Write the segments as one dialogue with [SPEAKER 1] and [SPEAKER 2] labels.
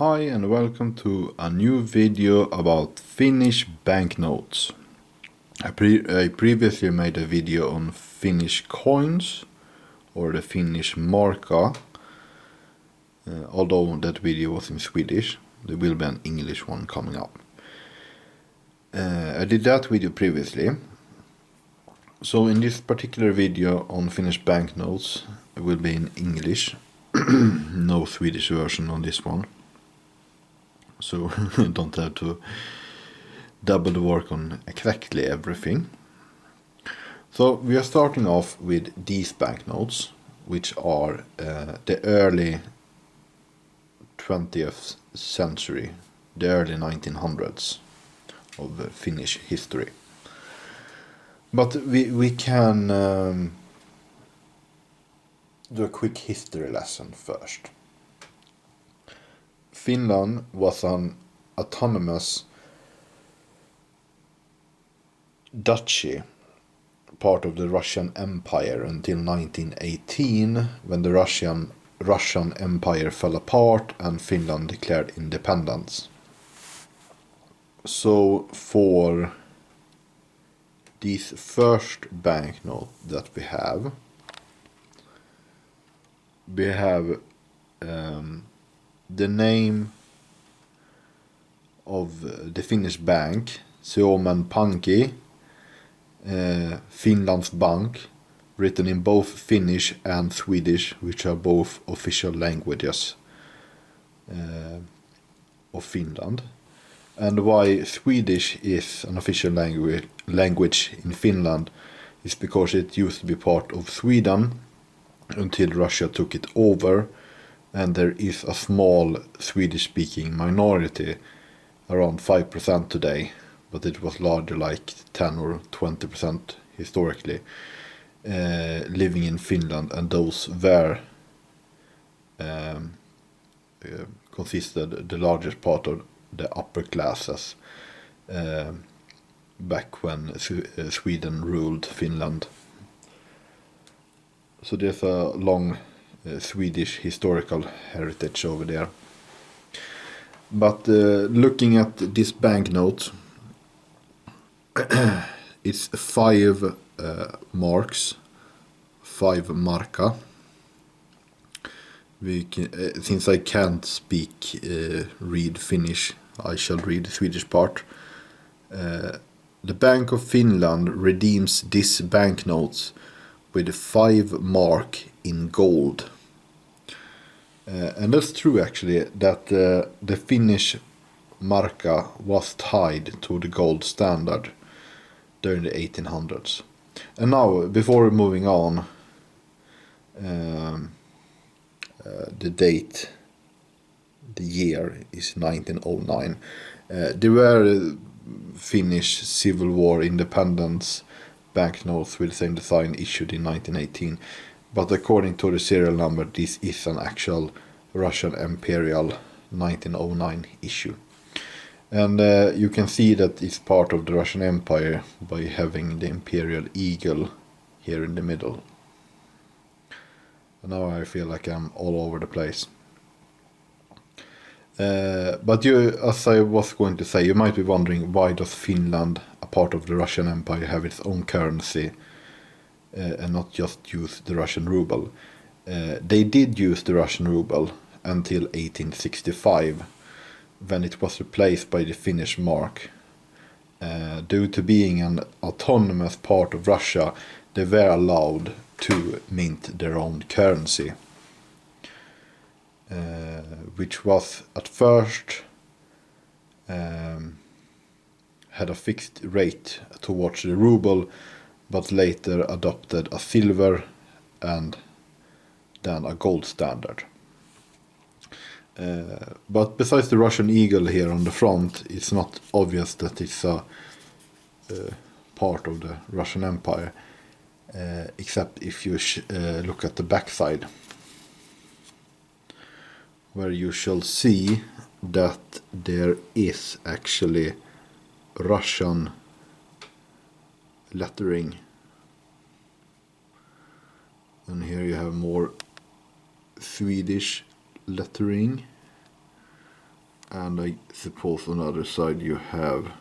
[SPEAKER 1] Hi and welcome to a new video about Finnish banknotes. I previously made a video on Finnish coins, or the Finnish Markka, although that video was in Swedish. There will be an English one coming up. I did that video previously. So in this particular video on Finnish banknotes, it will be in English. No Swedish version on this one. So don't have to double the work on exactly everything. So we are starting off with these banknotes, which are the early 20th century, the early 1900s of Finnish history. But we can do a quick history lesson first. Finland was an autonomous duchy, part of the Russian Empire until 1918, when the Russian Empire fell apart and Finland declared independence. So for this first banknote that we have the name of the Finnish bank, Suomen Pankki, Finland's Bank, written in both Finnish and Swedish, which are both official languages of Finland. And why Swedish is an official language in Finland is because it used to be part of Sweden until Russia took it over, and there is a small Swedish-speaking minority, around 5% today, but it was larger, like 10 or 20% historically, living in Finland, and those were consisted the largest part of the upper classes back when Sweden ruled Finland. So there's a long Swedish historical heritage over there. But looking at this banknote, it's 5 marks, 5 markka. Since I can't read Finnish, I shall read the Swedish part. The Bank of Finland redeems this banknotes with 5 mark in gold. And that's true, actually, that the Finnish markka was tied to the gold standard during the 1800s. And now, before moving on, the date, the year is 1909. There were Finnish Civil War independence banknotes with the same design issued in 1918, but according to the serial number, this is an actual Russian Imperial 1909 issue. And you can see that it's part of the Russian Empire by having the Imperial Eagle here in the middle. And now I feel like I'm all over the place. But as I was going to say, you might be wondering, why does Finland, a part of the Russian Empire, have its own currency and not just use the Russian ruble? They did use the Russian ruble until 1865, when it was replaced by the Finnish mark. Due to being an autonomous part of Russia, they were allowed to mint their own currency, which was at first had a fixed rate towards the ruble, but later adopted a silver and then a gold standard. But besides the Russian eagle here on the front, it's not obvious that it's a part of the Russian Empire, except if you look at the backside, where you shall see that there is actually Russian lettering. And here you have more Swedish lettering And I suppose on the other side you have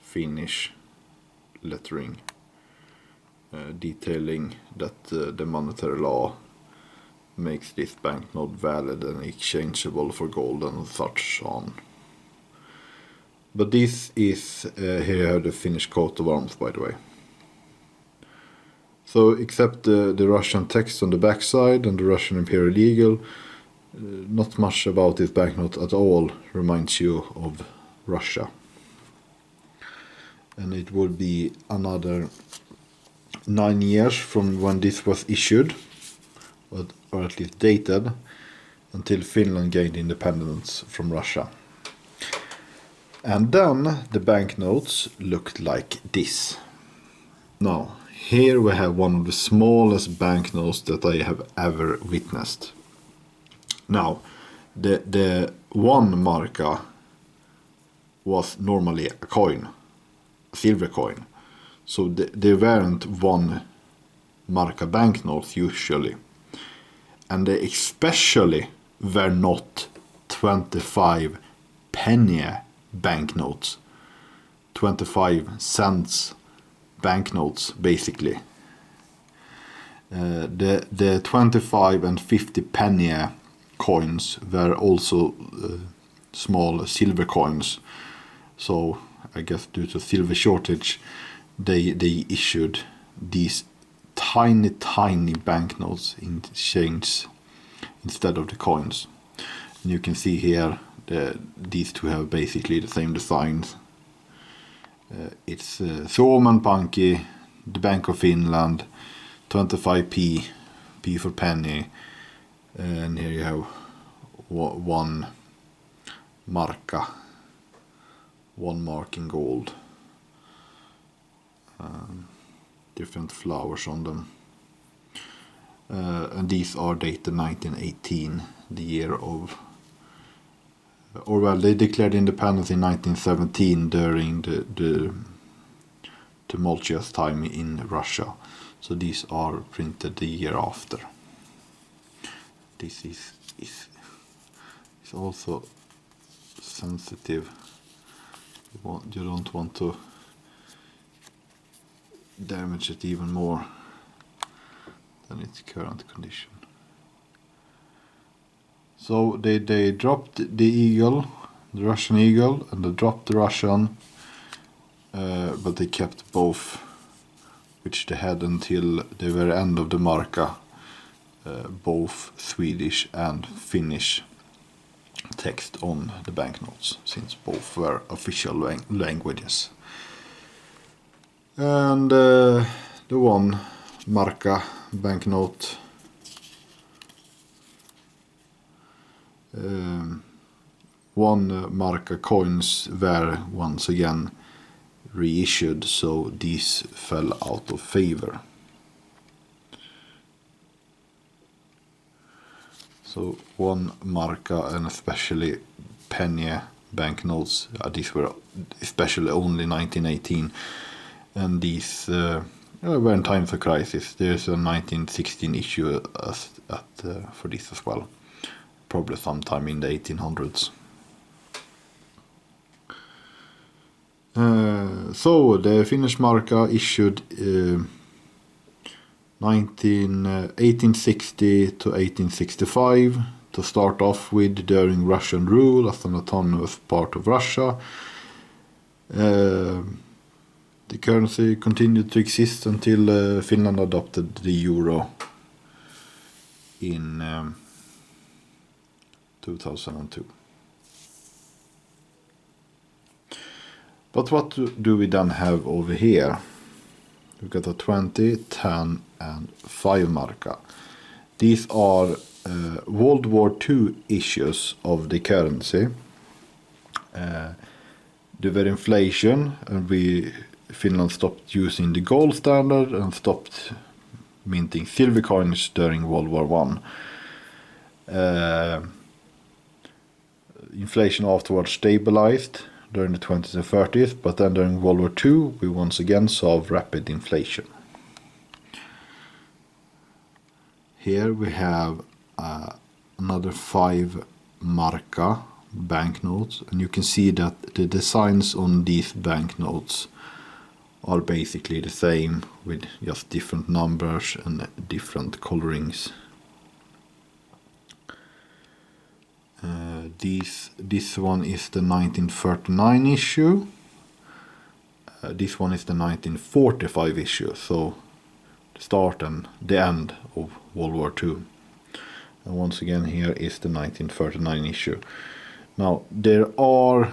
[SPEAKER 1] Finnish lettering detailing that the monetary law makes this banknote valid and exchangeable for gold and such on. But this is, here you have the Finnish coat of arms, by the way. So except the Russian text on the backside and the Russian imperial eagle, not much about this banknote at all reminds you of Russia. And it would be another 9 years from when this was issued, or at least dated, until Finland gained independence from Russia. And then the banknotes looked like this. Now, here we have one of the smallest banknotes that I have ever witnessed. Now, the 1 marka was normally a coin, a silver coin. So they weren't 1 marka banknotes usually. And they especially were not 25 penny banknotes. 25 cents banknotes, basically. The 25 and 50 penny coins were also small silver coins. So I guess due to silver shortage, they issued these tiny banknotes in exchange instead of the coins. And you can see here these two have basically the same designs. It's Suomen Pankki, the Bank of Finland, 25p, P for penny, and here you have 1 marka, 1 mark in gold. Different flowers on them. And these are dated 1918, the year of, or well, they declared independence in 1917 during the tumultuous time in Russia. So these are printed the year after. This is also sensitive. You don't want to damage it even more than its current condition. So they dropped the eagle, the Russian eagle, and they dropped the Russian, but they kept both, which they had until the very end of the marka, both Swedish and Finnish text on the banknotes, since both were official languages. And the 1 marka banknote, 1 marka coins were once again reissued, so these fell out of favor. So 1 marka and especially penny banknotes, these were especially only 1918, and these were in times of crisis. There's a 1916 issue for this as well, probably sometime in the 1800s. So the Finnish marka issued 1860 to 1865 to start off with during Russian rule as an autonomous part of Russia. The currency continued to exist until Finland adopted the euro in 2002. But what do we then have over here? We've got a 20, 10 and 5 marka. These are World War II issues of the currency. There were inflation, and Finland stopped using the gold standard and stopped minting silver coins during World War I. Inflation afterwards stabilized during the 20s and 30s, but then during World War II we once again saw rapid inflation. Here we have another 5 marka banknotes, and you can see that the designs on these banknotes are basically the same with just different numbers and different colorings. This one is the 1939 issue. This one is the 1945 issue, so the start and the end of World War II. And once again, here is the 1939 issue. Now, there are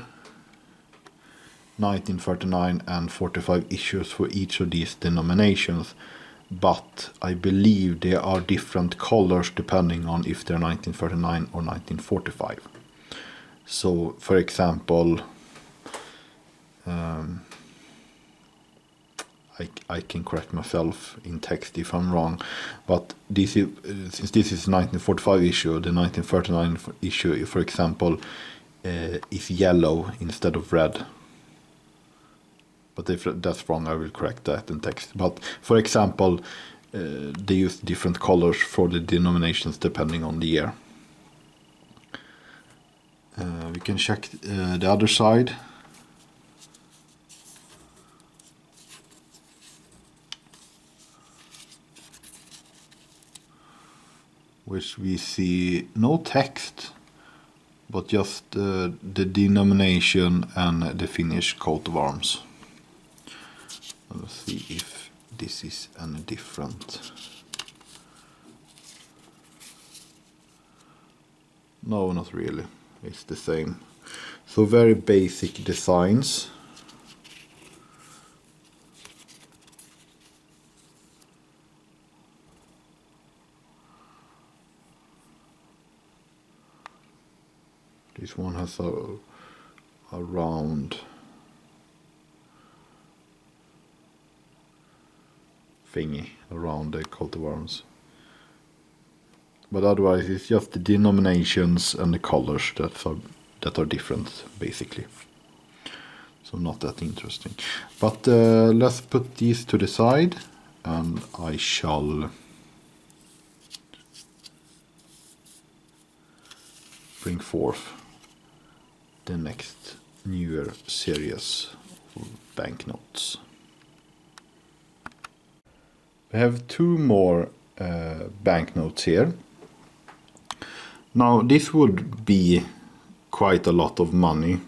[SPEAKER 1] 1939 and 45 issues for each of these denominations, but I believe there are different colors depending on if they're 1939 or 1945. So, for example, I can correct myself in text if I'm wrong, but this is, since this is 1945 issue, the 1939 issue, for example, is yellow instead of red. But if that's wrong, I will correct that in text. But for example, they use different colors for the denominations depending on the year. We can check the other side. Which we see no text, but just the denomination and the Finnish coat of arms. Let's see if this is any different. No, not really. It's the same. So very basic designs. This one has a round thingy around the coat of arms. But otherwise it's just the denominations and the colors that are different, basically. So not that interesting. But let's put these to the side, and I shall bring forth the next newer series of banknotes. We have two more banknotes here. Now this would be quite a lot of money.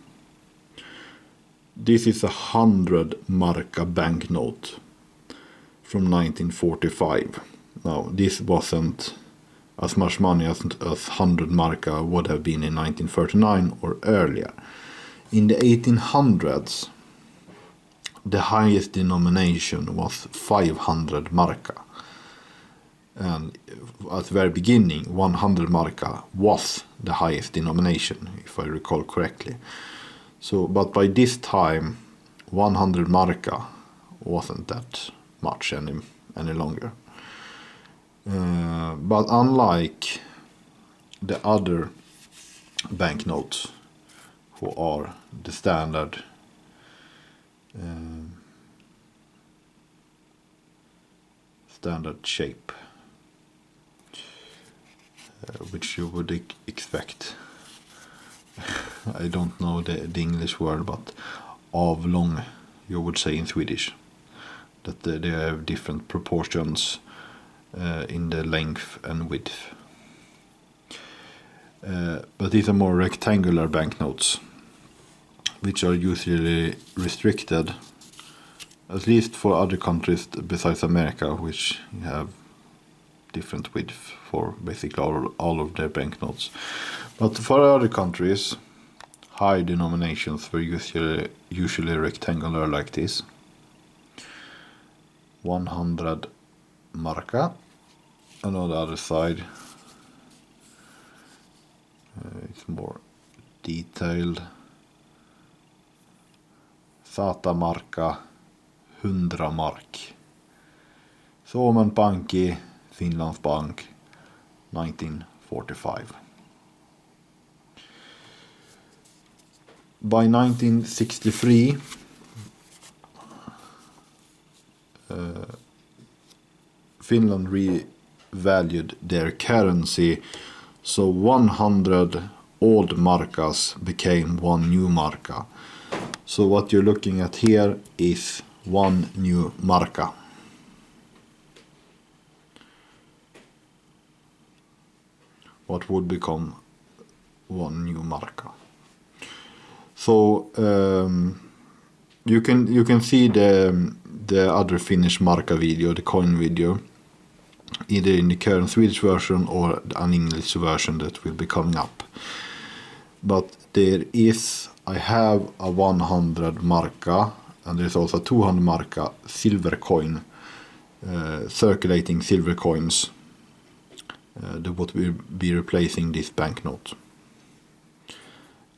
[SPEAKER 1] This is 100 Markka banknote from 1945. Now this wasn't as much money as 100 Markka would have been in 1939 or earlier. In the 1800s, the highest denomination was 500 Markka. And at the very beginning, 100 Markka was the highest denomination, if I recall correctly. So, but by this time, 100 Markka wasn't that much any longer. But unlike the other banknotes, who are the standard shape, which you would expect. I don't know the English word, but avlång, you would say in Swedish. That they have different proportions in the length and width. But these are more rectangular banknotes, which are usually restricted, at least for other countries besides America, which have different width for basically all of their banknotes. But for other countries, high denominations were usually rectangular like this. 100 Markka, and on the other side it's more detailed. 100 Markka, 100 mark. Suomen Pankki, Finlands Bank, 1945. By 1963, Finland revalued their currency, so 100 old markas became one new marka. So what you're looking at here is one new marka. What would become one new marka. So you can see the other Finnish marka video, the coin video, either in the current Swedish version or an English version that will be coming up. But I have a 100 marka, and there's also a 200 marka silver coin, circulating silver coins that would be replacing this banknote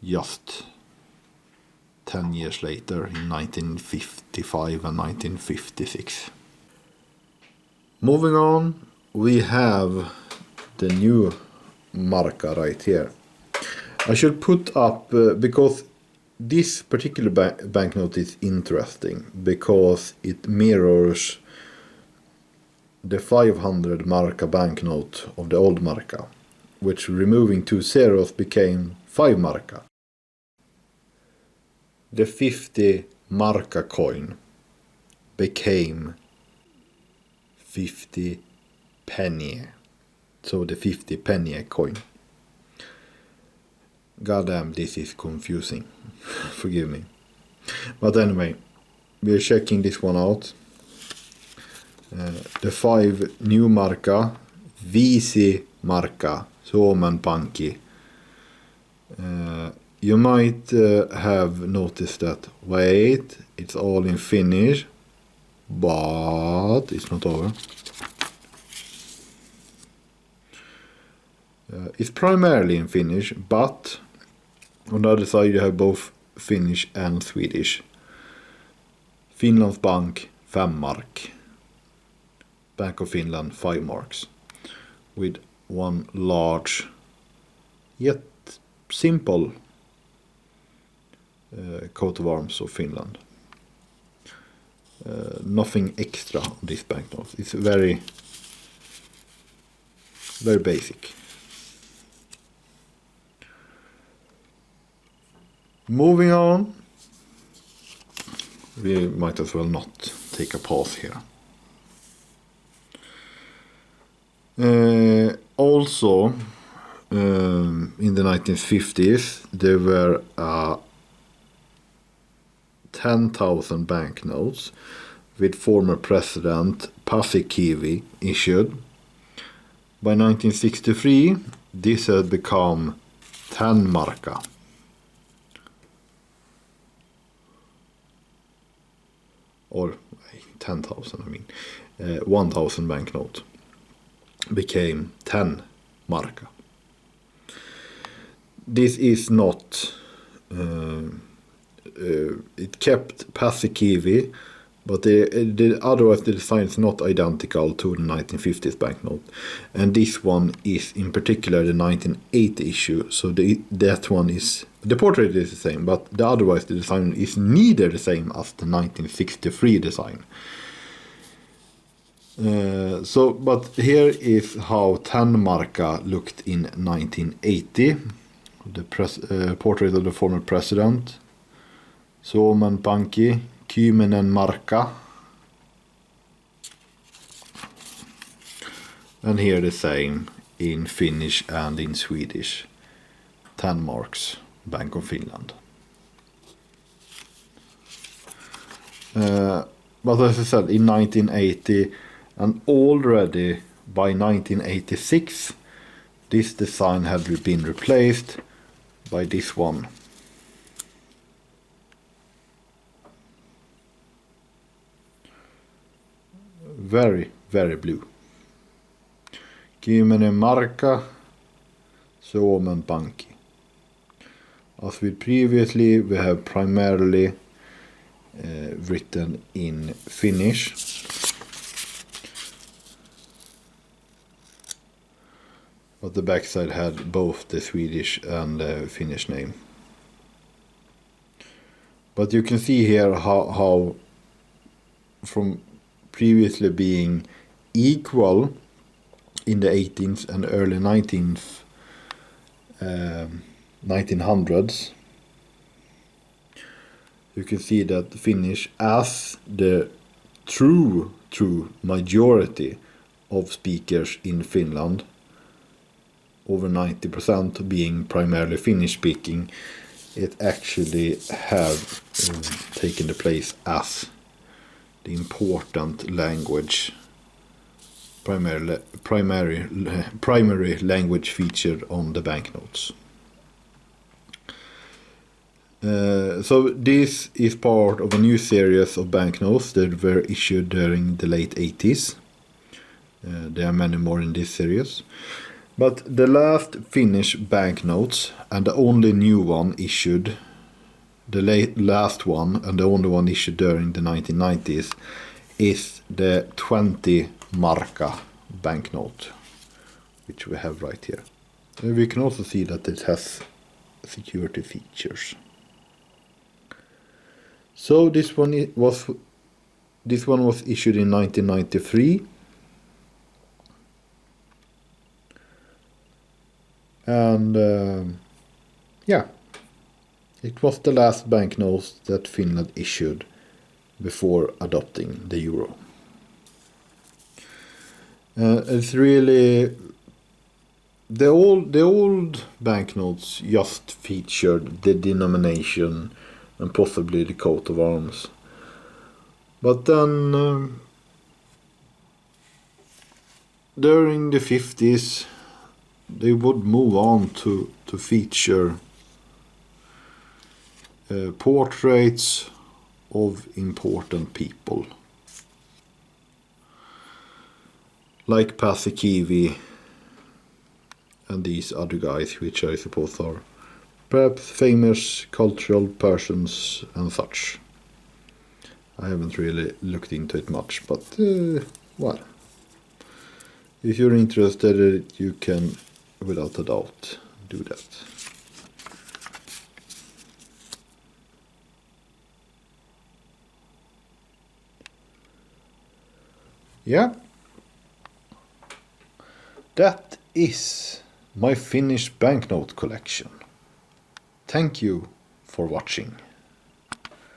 [SPEAKER 1] just 10 years later in 1955 and 1956. Moving on, we have the new marka right here. I should put up, because this particular banknote is interesting, because it mirrors the 500 marka banknote of the old marka, which removing 2 zeros became 5 marka. The 50 marka coin became 50 penny, so the 50 penny coin. Goddamn, this is confusing. Forgive me. But anyway, we're checking this one out. The 5 new marka, Viisi marka, Suomen Pankki. You might have noticed that, wait, it's all in Finnish, but it's not over. It's primarily in Finnish, but on the other side you have both Finnish and Swedish. Finlands Bank 5 mark. Bank of Finland 5 marks. With one large yet simple coat of arms of Finland. Nothing extra on this banknote. It's very, very basic. Moving on, we might as well not take a pause here. Also, in the 1950s, there were 10,000 banknotes with former President Paasikivi issued. By 1963, this had become 10 marka. Or 10,000, I mean. 1,000 banknote became 10 marka. This is not... it kept Paasikivi, but otherwise the design is not identical to the 1950s banknote. And this one is in particular the 1980 issue, so that one is... The portrait is the same, but otherwise the design is neither the same as the 1963 design. But here is how 10 marka looked in 1980. The portrait of the former president. Suomen Pankki, 10 marka. And here the same in Finnish and in Swedish. 10 marks, Bank of Finland. But as I said, in 1980 and already by 1986, this design had been replaced by this one. Very, very blue. 10 marka, Suomen Pankki. As with previously, we have primarily written in Finnish. But the backside had both the Swedish and the Finnish name. But you can see here how from previously being equal in the 18th and early 19th 1900s, you can see that Finnish, as the true majority of speakers in Finland, over 90% being primarily Finnish speaking, it actually have taken the place as the important language, primary language featured on the banknotes. So this is part of a new series of banknotes that were issued during the late 80s. There are many more in this series. But the last Finnish banknotes, and the only new one issued, last one and the only one issued during the 1990s, is the 20 Markka banknote, which we have right here. We can also see that it has security features. So this one was issued in 1993. And it was the last banknote that Finland issued before adopting the euro. It's really the old banknotes just featured the denomination and possibly the coat of arms. But then during the 50s, they would move on to feature portraits of important people, like Paasikivi and these other guys, which I suppose are perhaps famous cultural persons and such. I haven't really looked into it much, but well, if you're interested, you can without a doubt do that. Yeah, that is my Finnish banknote collection. Thank you for watching.